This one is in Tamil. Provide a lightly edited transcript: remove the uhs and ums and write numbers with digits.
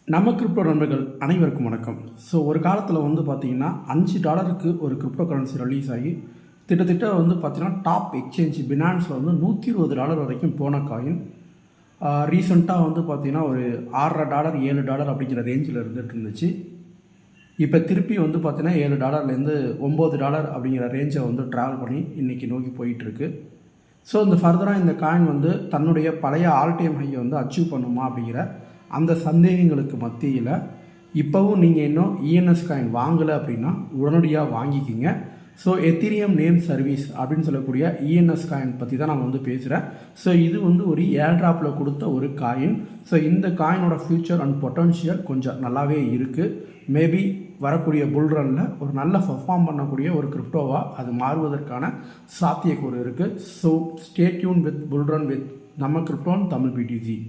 நம்ம கிரிப்டோ நண்பர்கள் அனைவருக்கும் வணக்கம். ஸோ ஒரு காலத்தில் வந்து பார்த்திங்கன்னா $5 ஒரு கிரிப்டோ கரன்சி ரிலீஸ் ஆகி கிட்டத்தட்ட வந்து பார்த்திங்கன்னா டாப் எக்ஸ்சேஞ்ச் பினான்ஸில் வந்து $120 வரைக்கும் போன காயின் ரீசெண்டாக வந்து பார்த்திங்கன்னா ஒரு $6.5 $7 அப்படிங்கிற ரேஞ்சில் இருந்துச்சு. இப்போ திருப்பி வந்து பார்த்திங்கன்னா $7லேருந்து $9 அப்படிங்கிற ரேஞ்சை வந்து ட்ராவல் பண்ணி இன்றைக்கி நோக்கி போயிட்டுருக்கு. ஸோ இந்த ஃபர்தராக இந்த காயின் வந்து தன்னுடைய பழைய ஆல் டைம் ஹையை வந்து அச்சீவ் பண்ணுமா அப்படிங்கிற அந்த சந்தேகங்களுக்கு மத்தியில் இப்போவும் நீங்கள் இன்னும் இஎன்எஸ் காயின் வாங்கலை அப்படின்னா உடனடியாக வாங்கிக்கிங்க. ஸோ எத்திரியம் நேம் சர்வீஸ் அப்படின்னு சொல்லக்கூடிய இஎன்எஸ் காயின் பற்றி தான் நான் வந்து பேசுகிறேன். ஸோ இது வந்து ஒரு ஏர்ட்ராப்பில் கொடுத்த ஒரு காயின். ஸோ இந்த காயினோட ஃபியூச்சர் அண்ட் பொட்டன்ஷியல் கொஞ்சம் நல்லாவே இருக்குது. மேபி வரக்கூடிய புல்ரனில் ஒரு நல்ல பர்ஃபார்ம் பண்ணக்கூடிய ஒரு கிரிப்டோவாக அது மாறுவதற்கான சாத்தியக்கூறு இருக்குது. So stay tune with bull run with நம்ம கிரிப்டோன் தமிழ் பிடிஜி.